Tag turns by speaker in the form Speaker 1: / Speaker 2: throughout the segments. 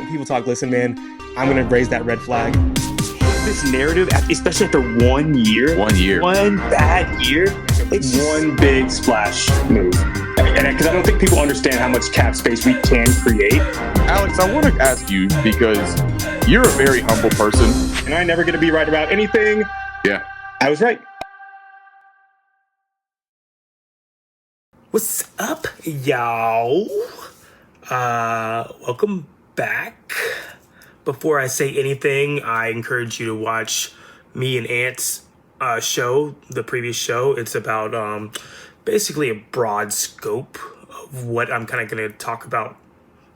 Speaker 1: When people talk, listen, man, I'm going to raise that red flag.
Speaker 2: This narrative, especially after 1 year.
Speaker 3: 1 year.
Speaker 2: One bad year. It's one big splash move. And because I don't think people understand how much cap space we can create.
Speaker 3: Alex, I want to ask you, because you're a very humble person.
Speaker 2: And I'm never going to be right about anything.
Speaker 3: Yeah.
Speaker 2: I was right.
Speaker 4: What's up, y'all? Welcome back. Before I say anything, I encourage you to watch me and Ant's show, the previous show. It's about basically a broad scope of what I'm kind of going to talk about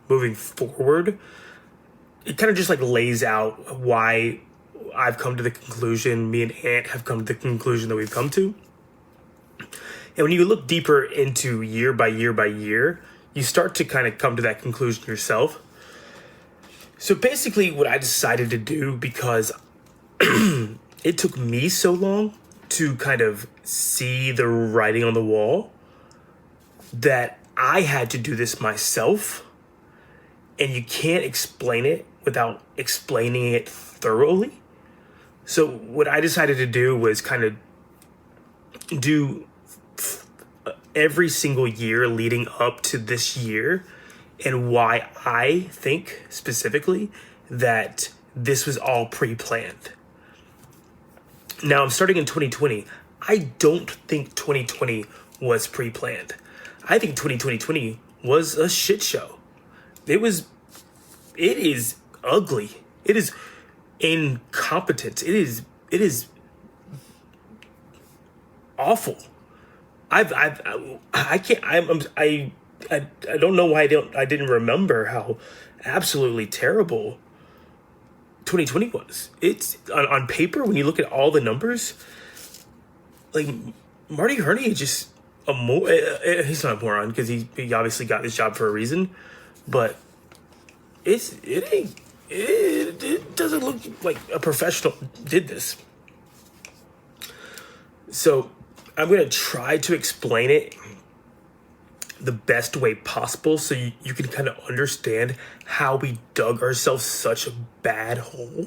Speaker 4: moving forward. It kind of just like lays out why I've come to the conclusion, me and Ant have come to the conclusion that we've come to. And when you look deeper into year by year by year, you start to kind of come to that conclusion yourself. So basically what I decided to do, because it took me so long to kind of see the writing on the wall, that I had to do this myself. And you can't explain it without explaining it thoroughly. So what I decided to do was kind of do every single year leading up to this year, and why I think specifically that this was all pre-planned. Now I'm starting in 2020. I don't think 2020 was pre-planned. I think 2020 was a shit show. It is ugly. It is incompetent. It is awful. I don't know why I didn't remember how absolutely terrible 2020 was. It's on paper, when you look at all the numbers, like Marty Hurney is just he's not a moron, because he obviously got this job for a reason, but it doesn't look like a professional did this. So I'm going to try to explain it the best way possible so you can kind of understand how we dug ourselves such a bad hole.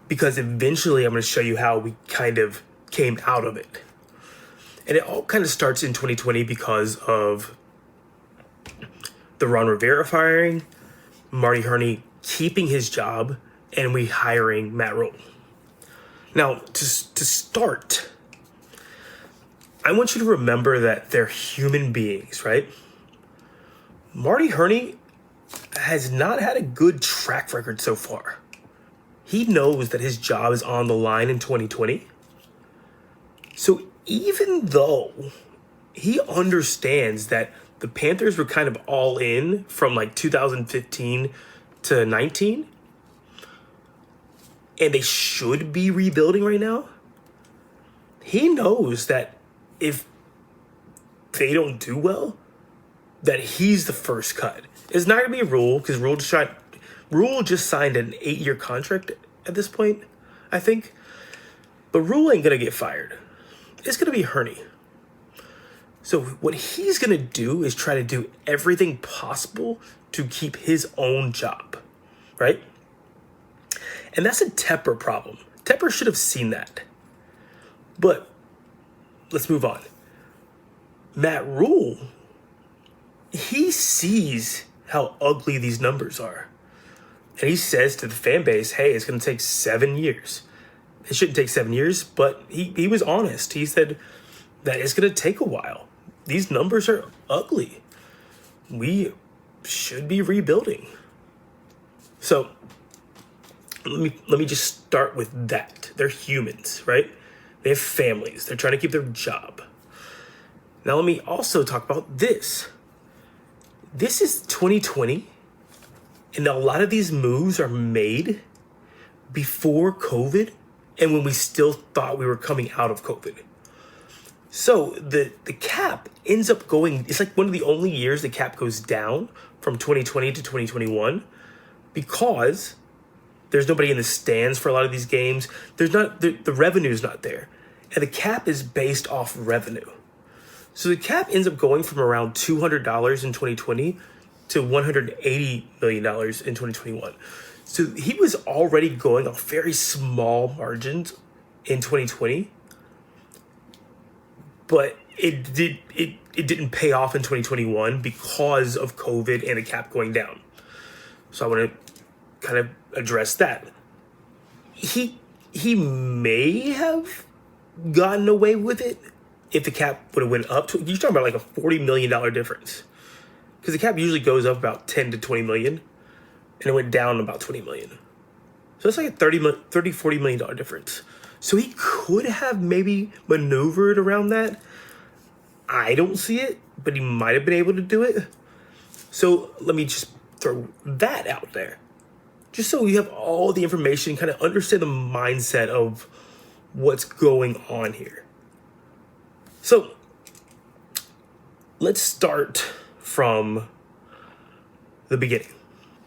Speaker 4: Because eventually I'm going to show you how we kind of came out of it. And it all kind of starts in 2020 because of the Ron Rivera firing, Marty Hurney keeping his job, and we hiring Matt Rule. Now, to start, I want you to remember that they're human beings, right? Marty Hurney has not had a good track record so far. He knows that his job is on the line in 2020. So even though he understands that the Panthers were kind of all in from like 2015 to 19, and they should be rebuilding right now, he knows that if they don't do well, that he's the first cut. It's not going to be Rule, because Rule just signed an 8-year contract at this point, I think. But Rule ain't going to get fired. It's going to be Hurney. So what he's going to do is try to do everything possible to keep his own job, right? And that's a Tepper problem. Tepper should have seen that. But let's move on. Matt Rule, he sees how ugly these numbers are. And he says to the fan base, hey, it's going to take 7 years. It shouldn't take 7 years, but he was honest. He said that it's going to take a while. These numbers are ugly. We should be rebuilding. So let me just start with that. They're humans, right? They have families. They're trying to keep their job. Now let me also talk about this. This is 2020, and a lot of these moves are made before COVID and when we still thought we were coming out of COVID. So the cap ends up going, it's like one of the only years the cap goes down from 2020 to 2021 because there's nobody in the stands for a lot of these games. There's not, the revenue's not there. And the cap is based off revenue. So the cap ends up going from around $200 in 2020 to $180 million in 2021. So he was already going on very small margins in 2020, but it didn't pay off in 2021 because of COVID and the cap going down. So I want to kind of address that. He may have gotten away with it if the cap would have went up to, you're talking about like a $40 million difference. Because the cap usually goes up about 10 to 20 million, and it went down about 20 million. So it's like a $40 million difference. So he could have maybe maneuvered around that. I don't see it, but he might have been able to do it. So let me just throw that out there. Just so you have all the information, kind of understand the mindset of what's going on here. So let's start from the beginning.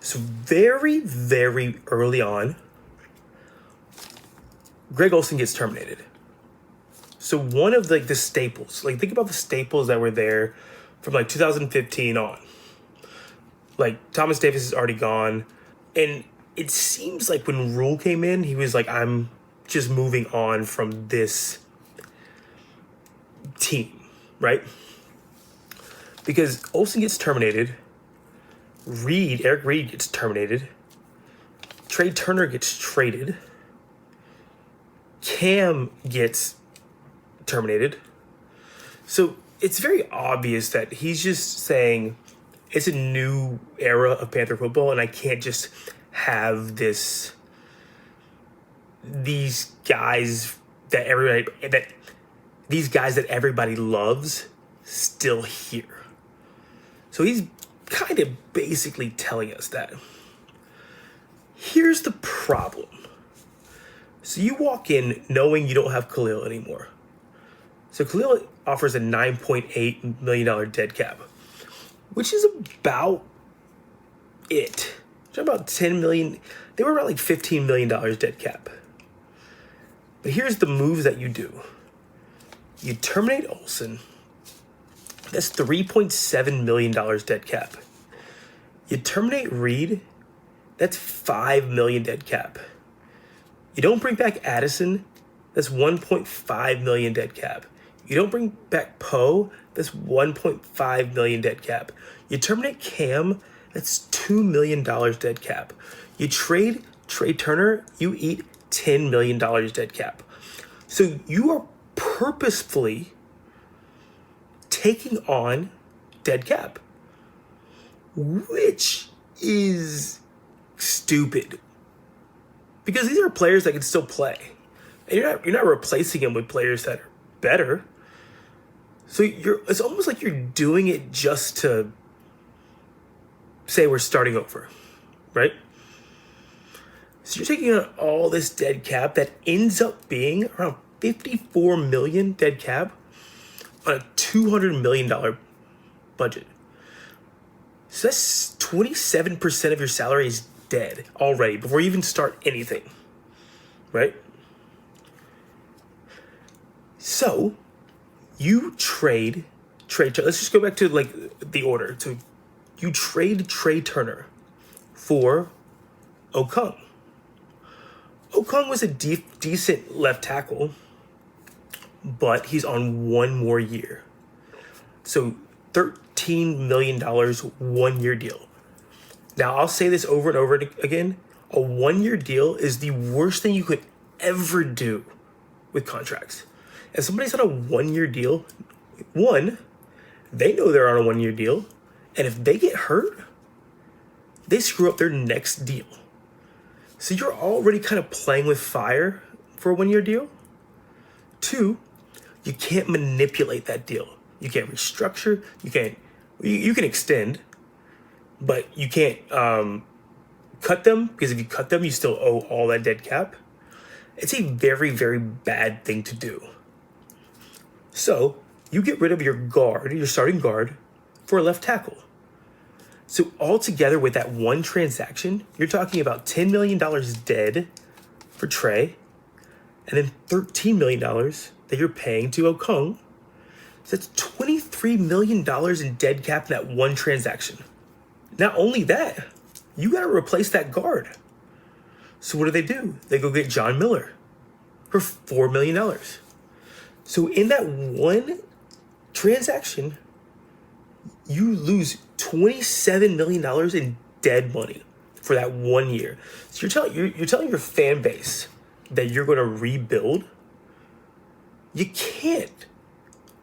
Speaker 4: So very, very early on, Greg Olsen gets terminated. So one of like the staples, like think about the staples that were there from like 2015 on. Like Thomas Davis is already gone. And it seems like when Rule came in, he was like, I'm just moving on from this team, right? Because Olsen gets terminated. Eric Reed gets terminated. Trey Turner gets traded. Cam gets terminated. So it's very obvious that he's just saying it's a new era of Panther football, and I can't just have these guys that everybody loves still here. So he's kind of basically telling us that. Here's the problem. So you walk in knowing you don't have Khalil anymore. So Khalil offers a $9.8 million dead cap, which is about it. It's about $10 million. They were around like $15 million dead cap. But here's the moves that you do. You terminate Olsen. That's $3.7 million dead cap. You terminate Reed. That's $5 million dead cap. You don't bring back Addison. That's $1.5 million dead cap. You don't bring back Poe. That's $1.5 million dead cap. You terminate Cam. That's $2 million dead cap. You trade Trey Turner. You eat $10 million dead cap. So you are purposefully taking on dead cap, which is stupid because these are players that can still play, and you're not replacing them with players that are better. So it's almost like you're doing it just to say we're starting over, right? So you're taking on all this dead cap that ends up being around 54 million dead cap on a $200 million budget. So that's 27% of your salary is dead already before you even start anything, right? So you trade. Let's just go back to like the order. So you trade Trey Turner for Okung. Okung was a decent left tackle, but he's on one more year. So $13 million 1 year deal. Now, I'll say this over and over again. A 1 year deal is the worst thing you could ever do with contracts. If somebody's on a 1 year deal, one, they know they're on a 1 year deal. And if they get hurt, they screw up their next deal. So you're already kind of playing with fire for a 1 year deal. Two, you can't manipulate that deal. You can't restructure. You can extend, but you can't cut them, because if you cut them, you still owe all that dead cap. It's a very, very bad thing to do. So you get rid of your starting guard, for a left tackle. So altogether with that one transaction, you're talking about $10 million dead for Trey, and then $13 million that you're paying to Okung. So that's $23 million in dead cap in that one transaction. Not only that, you got to replace that guard. So what do? They go get John Miller for $4 million. So in that one transaction, you lose $27 million in dead money for that 1 year. So you're telling your fan base that you're going to rebuild. You can't,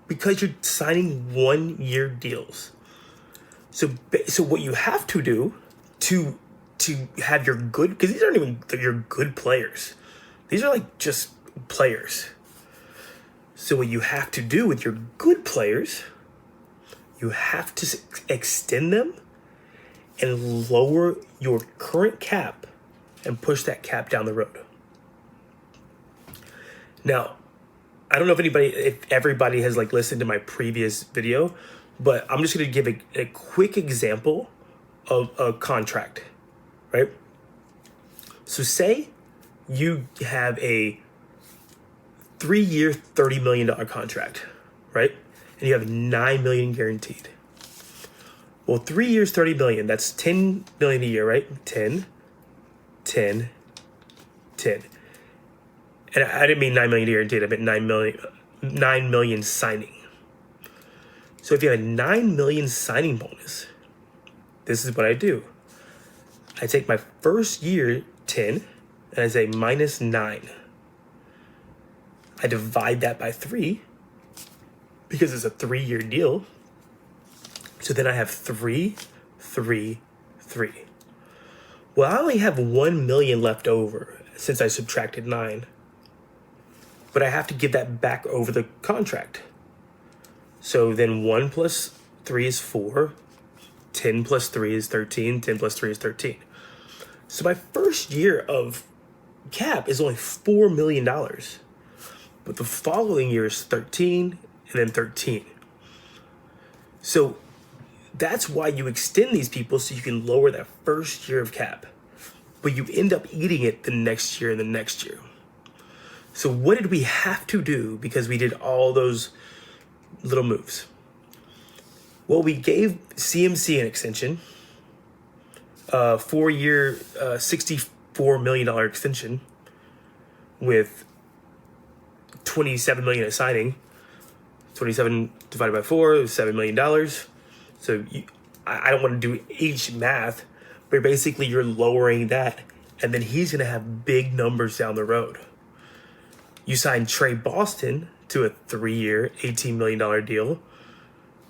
Speaker 4: because you're signing 1-year deals. So what you have to do to have your good, because these aren't even your good players. These are like just players. So what you have to do with your good players, you have to extend them and lower your current cap and push that cap down the road. Now, I don't know if everybody has like listened to my previous video, but I'm just going to give a quick example of a contract, right? So say you have a 3-year, $30 million contract, right? And you have $9 million guaranteed. Well, 3 years, $30 million, that's $10 million a year, right? 10, 10, 10. And I didn't mean $9 million guaranteed, I meant 9 million signing. So if you have a $9 million signing bonus, this is what I do. I take my first year, 10, and I say minus 9. I divide that by 3 because it's a 3-year deal. So then I have 3, 3, 3. Well, I only have 1 million left over since I subtracted 9. But I have to give that back over the contract. So then 1 plus 3 is 4. 10 plus 3 is 13. 10 plus 3 is 13. So my first year of cap is only $4 million. But the following year is 13 and then 13. So that's why you extend these people, so you can lower that first year of cap. But you end up eating it the next year and the next year. So what did we have to do because we did all those little moves? Well, we gave CMC an extension, 4-year, $64 million extension with $27 million at signing. 27 divided by 4 is $7 million. So I don't want to do each math, but basically you're lowering that, and then he's going to have big numbers down the road. You signed Trey Boston to a 3-year, $18 million deal.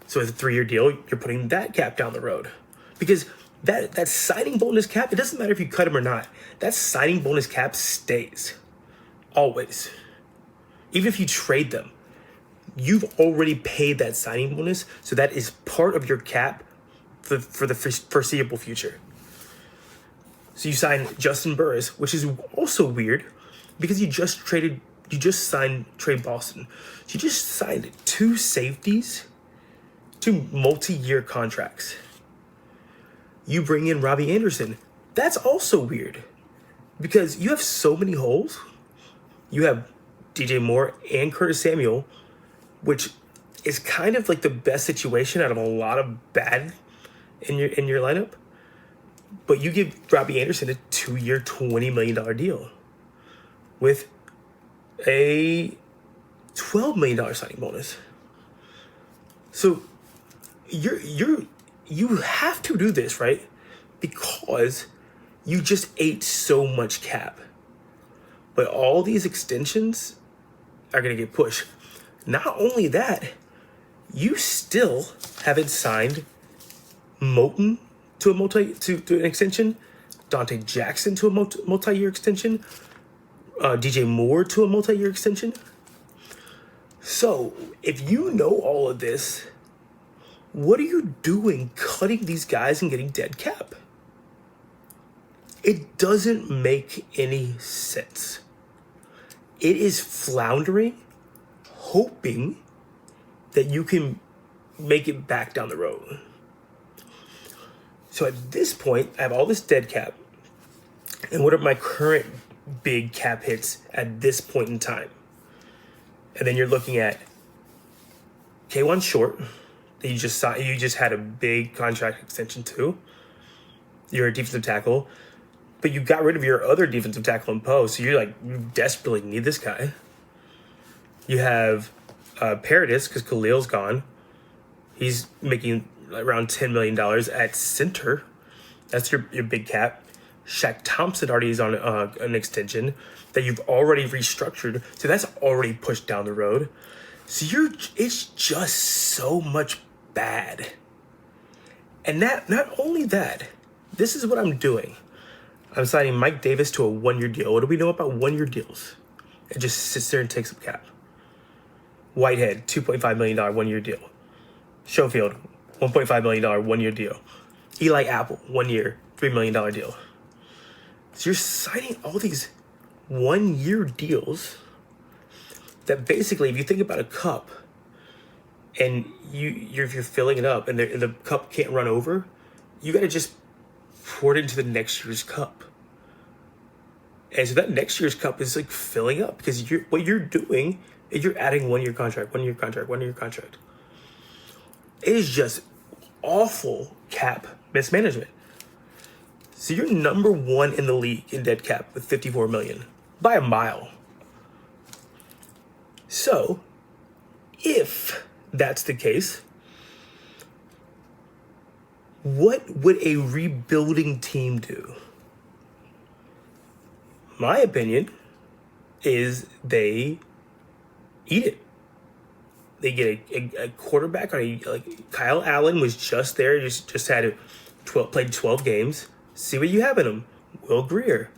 Speaker 4: So it's a 3-year deal, you're putting that cap down the road. Because that signing bonus cap, it doesn't matter if you cut him or not. That signing bonus cap stays. Always. Even if you trade them, you've already paid that signing bonus, so that is part of your cap for the foreseeable future. So you signed Justin Burris, which is also weird because you just signed Trey Boston. So you just signed 2 safeties, 2 multi-year contracts. You bring in Robbie Anderson. That's also weird because you have so many holes. You have DJ Moore and Curtis Samuel, which is kind of like the best situation out of a lot of bad in your lineup. But you give Robbie Anderson a 2-year, $20 million deal with a $12 million signing bonus. So you have to do this, right? Because you just ate so much cap. But all these extensions are going to get pushed. Not only that, you still haven't signed Moton to an extension, Dante Jackson to a multi-year extension, DJ Moore to a multi-year extension. So if you know all of this, what are you doing cutting these guys and getting dead cap? It doesn't make any sense. It is floundering, hoping that you can make it back down the road. So at this point, I have all this dead cap. And what are my current big cap hits at this point in time? And then you're looking at K1 Short, that you just had a big contract extension to. your defensive tackle, but you got rid of your other defensive tackle in Poe, so you're like, you desperately need this guy. You have Paradis, because Khalil's gone. He's making around $10 million at center. That's your big cap. Shaq Thompson already is on an extension that you've already restructured, so that's already pushed down the road. So it's just so much bad. And not only that, this is what I'm doing. I'm signing Mike Davis to a 1-year deal. What do we know about 1-year deals? It just sits there and takes up cap. Whitehead, $2.5 million 1-year deal. Schofield, $1.5 million 1-year deal. Eli Apple, 1 year, $3 million deal. So you're signing all these 1-year deals that basically, if you think about a cup and you're filling it up and the cup can't run over, you got to just pour it into the next year's cup. And so that next year's cup is like filling up because what you're doing is you're adding 1-year contract, 1-year contract, 1-year contract. It is just awful cap mismanagement. So you're number 1 in the league in dead cap with $54 million by a mile. So if that's the case, what would a rebuilding team do? My opinion is they eat it. They get a quarterback like Kyle Allen was just there, just had played 12 games. See what you have in him. Will Grier,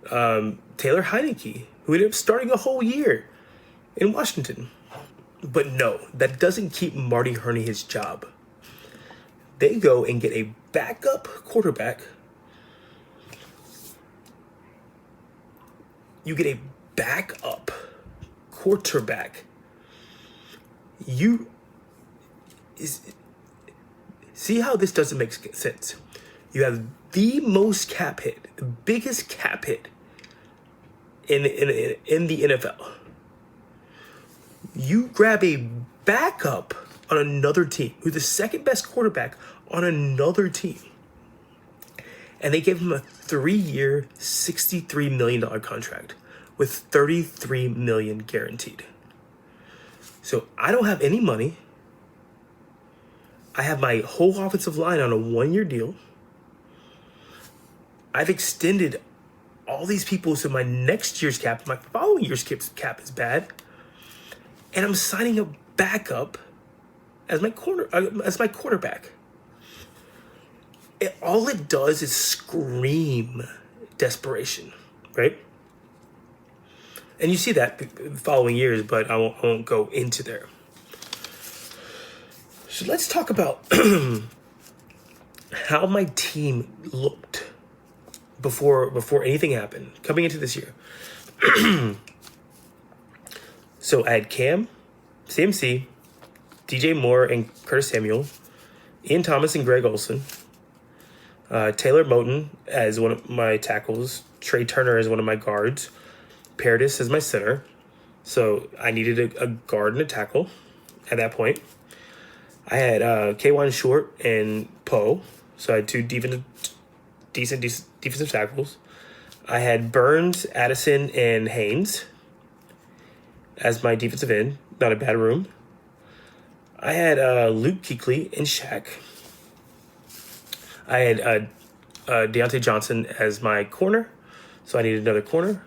Speaker 4: Taylor Heineke, who ended up starting a whole year in Washington. But no, that doesn't keep Marty Hurney his job. They go and get a backup quarterback. You get a backup quarterback. See how this doesn't make sense. You have the most cap hit, the biggest cap hit in the NFL. You grab a backup on another team, who's the second best quarterback on another team, and they gave him a 3-year, $63 million contract with $33 million guaranteed. So I don't have any money. I have my whole offensive line on a 1-year deal. I've extended all these people so my next year's cap, my following year's cap is bad. And I'm signing a backup as my quarterback. All it does is scream desperation, right? And you see that following years, but I won't go into there. So let's talk about how my team looked before anything happened coming into this year. So I had Cam, CMC, DJ Moore, and Curtis Samuel, Ian Thomas and Greg Olsen, Taylor Moton as one of my tackles, Trey Turner as one of my guards, Paradis as my center. So I needed a guard and a tackle at that point. I had K1 Short and Poe, so I had two decent defensive tackles. I had Burns, Addison, and Haynes as my defensive end. Not a bad room. I had Luke Kuechly and Shaq. I had Deontay Johnson as my corner, so I needed another corner.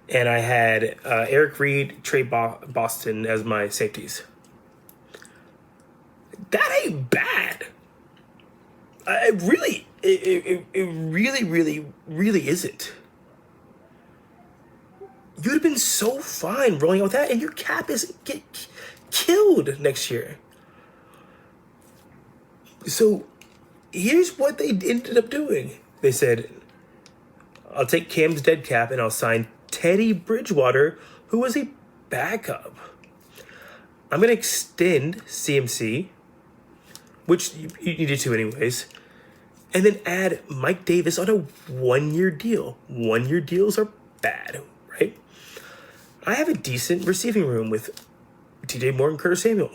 Speaker 4: And I had Eric Reed, Trey Boston as my safeties. That ain't bad. It really isn't. You'd have been so fine rolling out with that, and your cap isn't get killed next year. So here's what they ended up doing. They said, I'll take Cam's dead cap and I'll sign Teddy Bridgewater, who was a backup. I'm going to extend CMC, which you needed to anyways, and then add Mike Davis on a 1-year deal. 1-year deals are bad, right? I have a decent receiving room with TJ Moore and Curtis Samuel.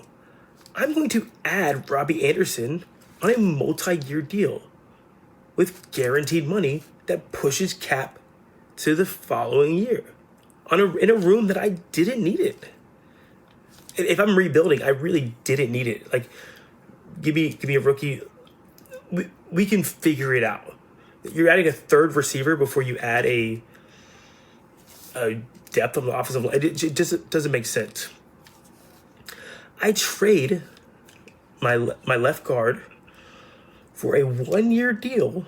Speaker 4: I'm going to add Robbie Anderson on a multi-year deal. with guaranteed money that pushes cap to the following year in a room that I didn't need it. If I'm rebuilding, I really didn't need it. Like, give me a rookie. We can figure it out. You're adding a third receiver before you add a depth on the offensive line. It just doesn't make sense. I trade my left guard for a 1-year deal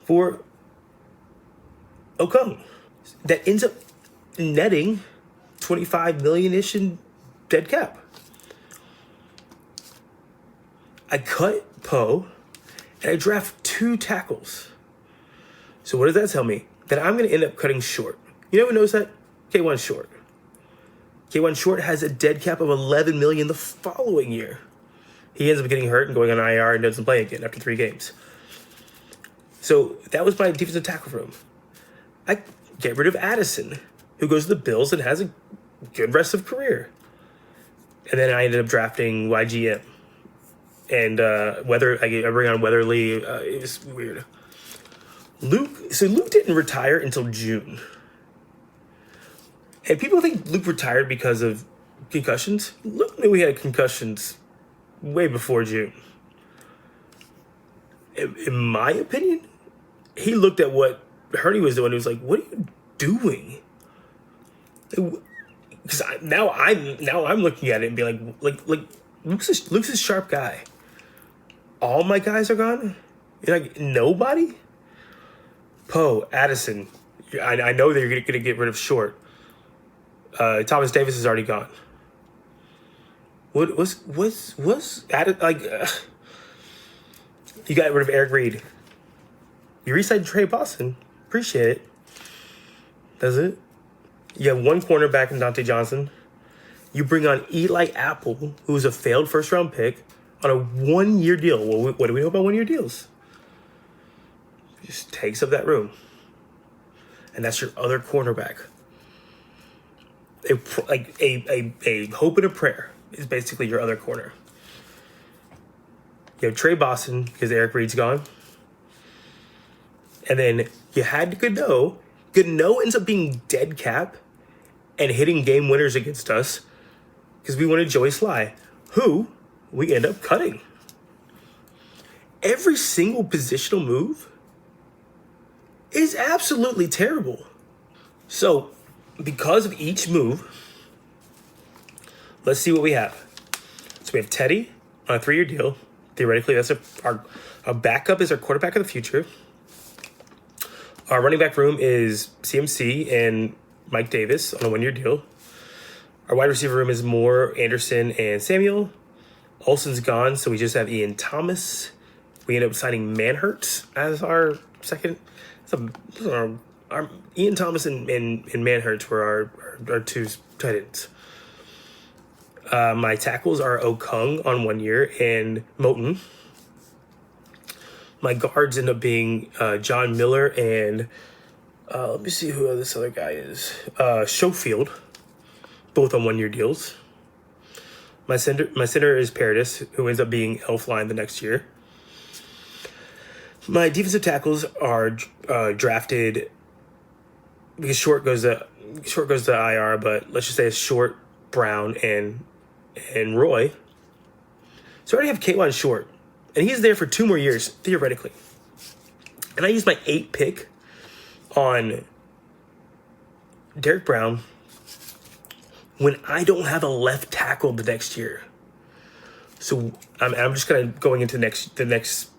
Speaker 4: for Okung that ends up netting $25 million-ish in dead cap. I cut Poe and I draft 2 tackles. So what does that tell me? That I'm going to end up cutting Short. You know who knows that? K1 Short. K1 Short has a dead cap of $11 million the following year. He ends up getting hurt and going on IR and doesn't play again after 3 games. So that was my defensive tackle room. I get rid of Addison, who goes to the Bills and has a good rest of career. And then I ended up drafting YGM. And I bring on Weatherly. It was weird. Luke didn't retire until June. And people think Luke retired because of concussions. Luke knew he had concussions way before June. In my opinion, he looked at what Hurney was doing. He was like, "What are you doing?" Because now I'm looking at it and being like Luke's a sharp guy. All my guys are gone. You're like, nobody. Poe, Addison. I know that you're going to get rid of Short. Thomas Davis is already gone. What was added? You got rid of Eric Reed. You re-signed Trey Boston. Appreciate it. Does it? You have 1 cornerback in Dante Johnson. You bring on Eli Apple, who was a failed first-round pick, on a 1-year deal. Well, what do we know about 1-year deals? Just takes up that room. And that's your other cornerback. A hope and a prayer is basically your other corner. You have Trey Boston because Eric Reed's gone. And then you had Godot. Godot ends up being dead cap and hitting game winners against us because we wanted Joey Sly, who we end up cutting. Every single positional move is absolutely terrible. So, because of each move, let's see what we have. So we have Teddy on a 3-year deal. Theoretically, that's our backup is our quarterback of the future. Our running back room is CMC and Mike Davis on a 1-year deal. Our wide receiver room is Moore, Anderson, and Samuel. Olsen's gone, so we just have Ian Thomas. We end up signing Manhurts as our second. Our Ian Thomas and Manhurts were our 2 tight ends. My tackles are Okung on 1 year and Moten. My guards end up being John Miller and let me see who this other guy is. Schofield, both on 1-year deals. My center is Paradis, who ends up being Elfline the next year. My defensive tackles are drafted because Short goes to IR, but let's just say it's Short, Brown, and Roy. So I already have K1 Short, and he's there for 2 more years theoretically. And I use my 8 pick on Derek Brown when I don't have a left tackle the next year. So I'm just kind of going into the next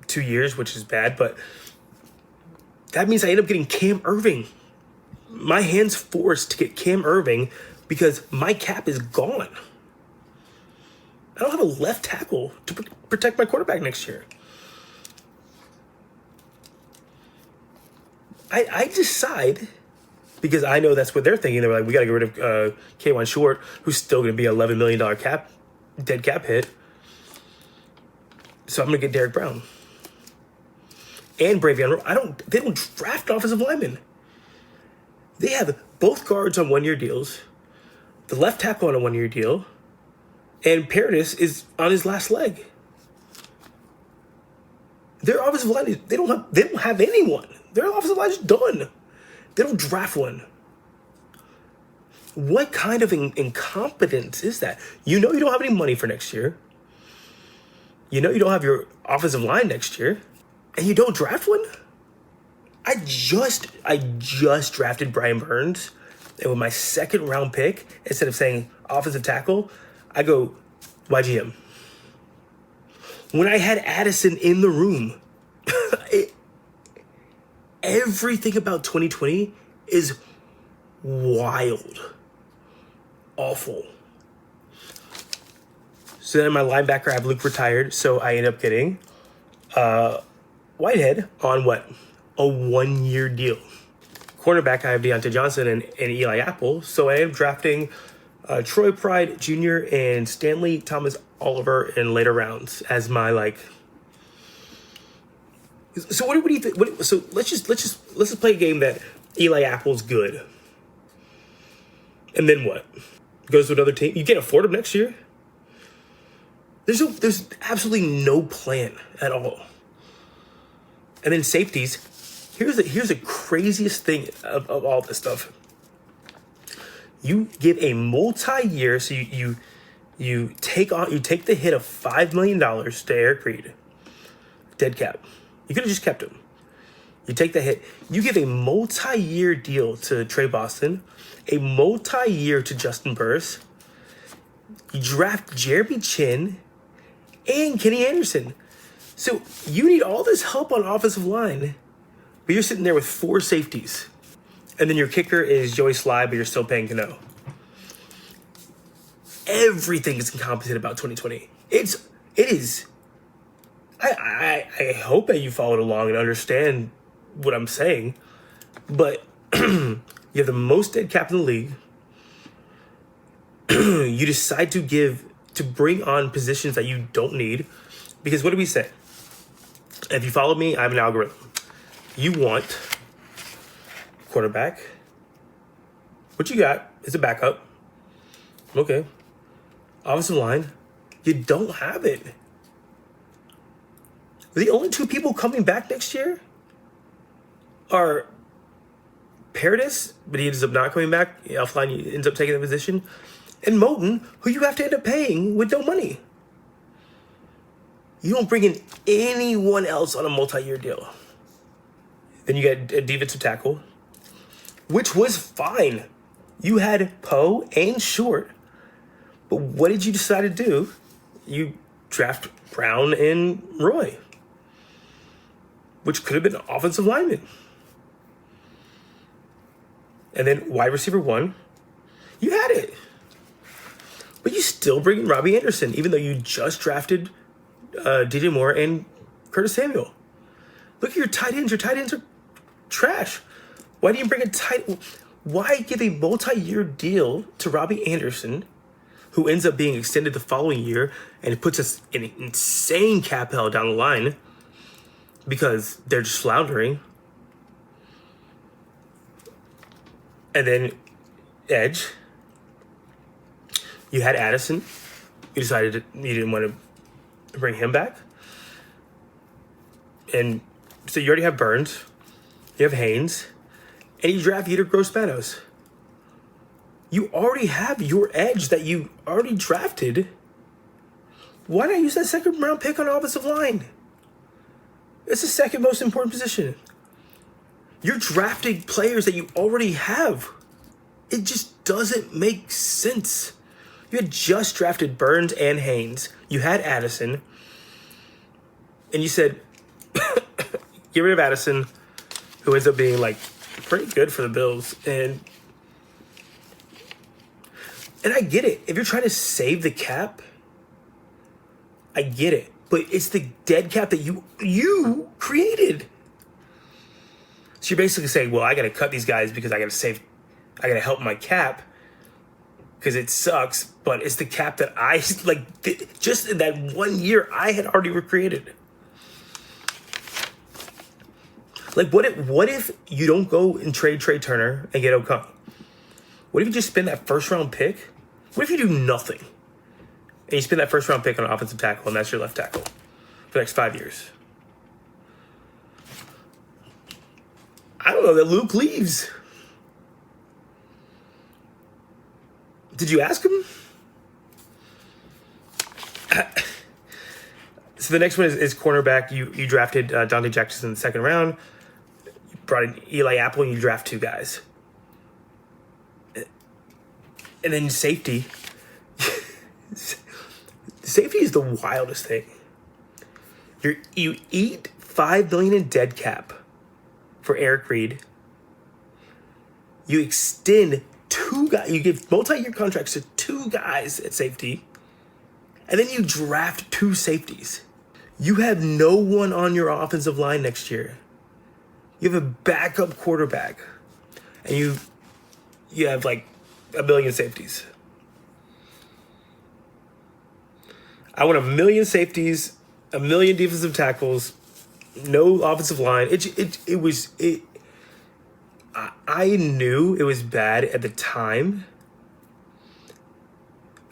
Speaker 4: 2 years, which is bad, but that means I end up getting Cam Irving. My hand's forced to get Cam Irving because my cap is gone. I don't have a left tackle to protect my quarterback next year. I decide, because I know that's what they're thinking. They're like, we got to get rid of K1 Short, who's still going to be an $11 million dead cap hit. So I'm going to get Derek Brown. And Bravion. They don't draft offensive linemen. They have both guards on 1-year deals, the left tackle on a 1-year deal, and Paradis is on his last leg. Their offensive line, they don't have anyone. Their offensive line is done. They don't draft one. What kind of incompetence is that? You know you don't have any money for next year. You know you don't have your offensive line next year, and you don't draft one? I just drafted Brian Burns, and with my second round pick, instead of saying offensive tackle, I go YGM. When I had Addison in the room, everything about 2020 is wild, awful. So then my linebacker, I have Luke retired, so I end up getting Whitehead on what? A 1-year deal. Cornerback, I have Deontay Johnson and Eli Apple, so I end up drafting Troy Pride Jr. and Stanley Thomas Oliver in later rounds as my like. So what do you think? So let's just play a game that Eli Apple's good, and then what? Goes to another team. You can't afford him next year. There's absolutely no plan at all. And then safeties. Here's the craziest thing of all this stuff. You give a multi-year, so you take the hit of $5 million to Eric Reed, dead cap. You could have just kept him. You take the hit. You give a multi-year deal to Trey Boston, a multi-year to Justin Burris. You draft Jeremy Chin and Kenny Anderson. So you need all this help on offensive line, but you're sitting there with 4 safeties. And then your kicker is Joey Sly, but you're still paying Cano. Everything is incompetent about 2020. It is. I hope that you followed along and understand what I'm saying, but you have the most dead cap in the league. You decide to bring on positions that you don't need, because what do we say? If you follow me, I have an algorithm. You want quarterback. What you got is a backup. Okay. Offensive line. You don't have it. The only 2 people coming back next year are Paradis, but he ends up not coming back. Offline ends up taking the position. And Moten, who you have to end up paying with no money. You don't bring in anyone else on a multi-year deal. Then you get a defensive tackle, which was fine. You had Poe and Short. But what did you decide to do? You draft Brown and Roy, which could have been offensive linemen. And then wide receiver 1, you had it. But you still bring in Robbie Anderson, even though you just drafted DJ Moore and Curtis Samuel. Look at your tight ends. Your tight ends are trash. Why do you bring a Why give a multi-year deal to Robbie Anderson, who ends up being extended the following year, and it puts us in an insane cap hell down the line because they're just floundering? And then edge. You had Addison. You decided you didn't want to bring him back. And so you already have Burns. You have Haynes. And you draft Yetur Gross-Matos. You already have your edge that you already drafted. Why not use that second round pick on offensive line? It's the second most important position. You're drafting players that you already have. It just doesn't make sense. You had just drafted Burns and Haynes. You had Addison. And you said, get rid of Addison, who ends up being like pretty good for the Bills. And I get it. If you're trying to save the cap, I get it. But it's the dead cap that you created. So you're basically saying, well, I got to cut these guys because I got to help my cap because it sucks. But it's the cap that I, just in that 1 year, I had already recreated. Like, what if you don't go and trade Trey Turner and get O'Connell? What if you just spend that first round pick? What if you do nothing? And you spend that first round pick on an offensive tackle, and that's your left tackle for the next 5 years? I don't know that Luke leaves. Did you ask him? So the next one is cornerback. You drafted Dante Jackson in the second round. You brought in Eli Apple and you draft 2 guys. And then safety. Safety is the wildest thing. You eat $5 million in dead cap for Eric Reed. You extend 2 guys. You give multi-year contracts to 2 guys at safety, and then you draft 2 safeties. You have no one on your offensive line next year. You have a backup quarterback, and you have like $1 million safeties. I want 1 million safeties, 1 million defensive tackles, no offensive line. I knew it was bad at the time.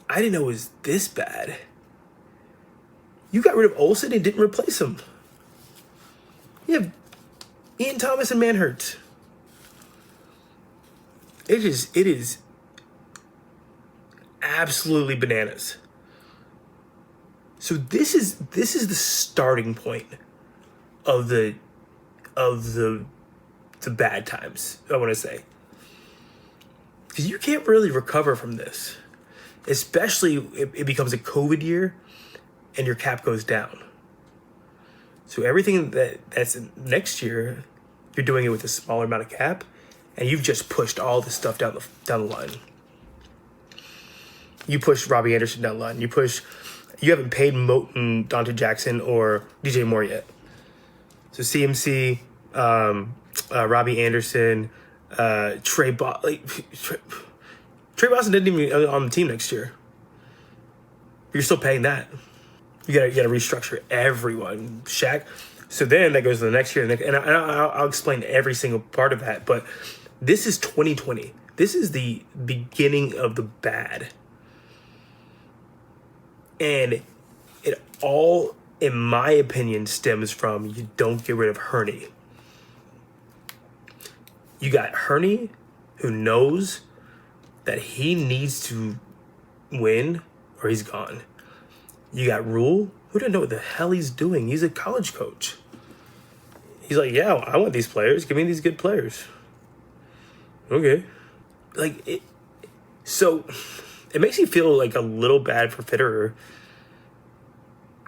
Speaker 4: I didn't know it was this bad. You got rid of Olsen and didn't replace him. You have Ian Thomas and Manhurts. It is absolutely bananas. So this is the starting point of the bad times, I want to say. Because you can't really recover from this. Especially if it becomes a COVID year and your cap goes down. So everything that's next year, you're doing it with a smaller amount of cap, and you've just pushed all this stuff down the line. You push Robbie Anderson down the line. You haven't paid Moton, Dante Jackson, or DJ Moore yet. So CMC, Robbie Anderson, Trey Boston didn't even be on the team next year. You're still paying that. You gotta restructure everyone. Shaq. So then that goes to the next year, and I'll explain every single part of that. But this is 2020. This is the beginning of the bad. And it all, in my opinion, stems from you don't get rid of Hurney. You got Hurney, who knows that he needs to win or he's gone. You got Rule, who doesn't know what the hell he's doing. He's a college coach. He's like, yeah, I want these players. Give me these good players. Okay. So it makes you feel like a little bad for Fitterer.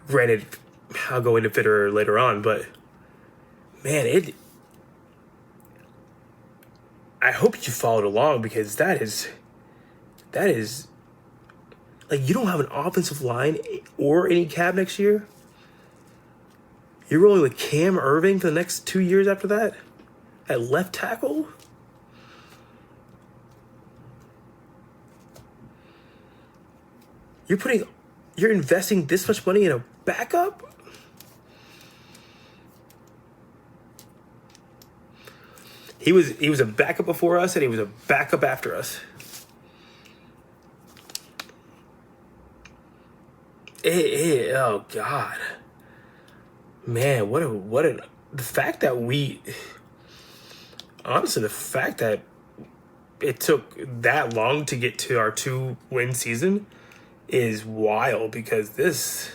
Speaker 4: Granted, I'll go into Fitterer later on, but man, I hope you followed along, because that is like, you don't have an offensive line or any cap next year. You're rolling with Cam Irving for the next 2 years after that at left tackle. You're investing this much money in a backup? He was a backup before us, and he was a backup after us. Oh God, man, the fact that the fact that it took that long to get to our 2-win season is wild, because it's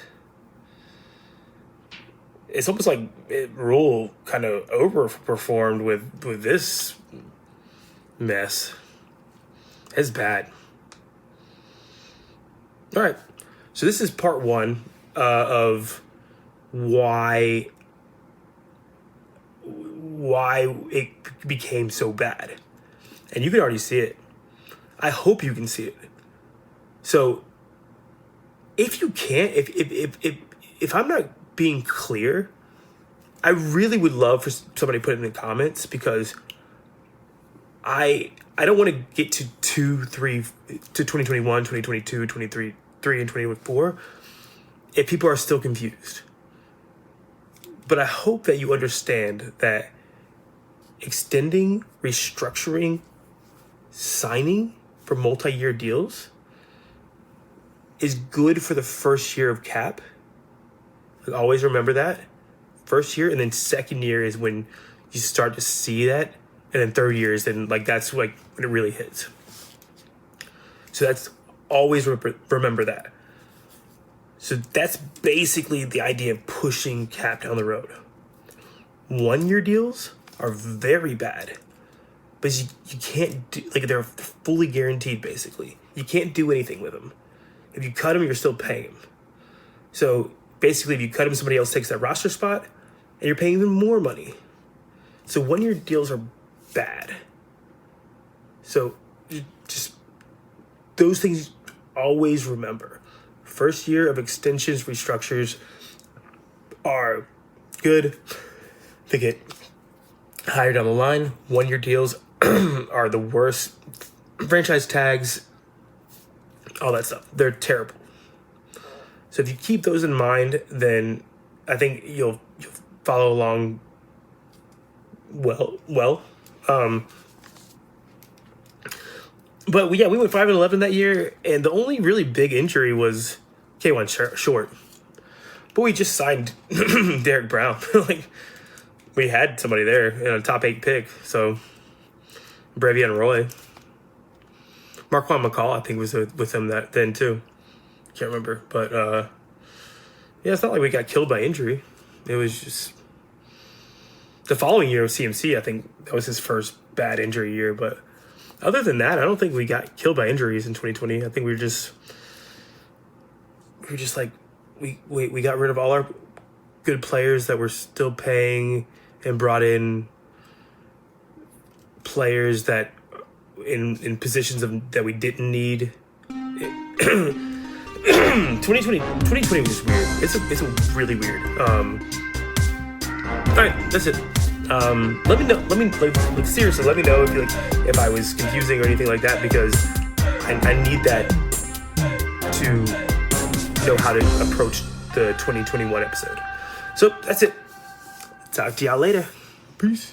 Speaker 4: almost like Rule kind of overperformed with this mess. It's bad. All right. So this is part 1 of why it became so bad. And you can already see it. I hope you can see it. So if you can't, if I'm not being clear, I really would love for somebody to put it in the comments, because I don't want to get to 2021, 2022, 23, and 24 if people are still confused. But I hope that you understand that extending, restructuring, signing for multi-year deals is good for the first year of cap. Always remember that. First year, and then second year is when you start to see that and then third year is then like that's like when it really hits. So that's always remember that. So that's basically the idea of pushing cap down the road. 1 year deals are very bad, but you can't do, like, they're fully guaranteed basically. You can't do anything with them. If you cut them, you're still paying them. So basically, if you cut them, somebody else takes that roster spot, and you're paying even more money. So 1 year deals are bad. So just those things always remember. First year of extensions, restructures are good. They get higher down the line. 1 year deals are the worst. Franchise tags, all that stuff, they're terrible. So if you keep those in mind, then I think you'll follow along well. But yeah, we went 5-11 that year, and the only really big injury was K1 Short. But we just signed Derek Brown. Like, we had somebody there in a top 8 pick. So Brevian Roy, Marquand McCall, I think was with him then too. Can't remember, but yeah, it's not like we got killed by injury. It was just the following year of CMC. I think that was his first bad injury year, but other than that, I don't think we got killed by injuries in 2020. I think we were just like we got rid of all our good players that were still paying and brought in players that in positions that we didn't need. 2020 was just weird. It's a really weird. All right, that's it. Let me know. Like seriously, let me know if I was confusing or anything like that, because I need that to know how to approach the 2021 episode. So that's it. Talk to y'all later. Peace.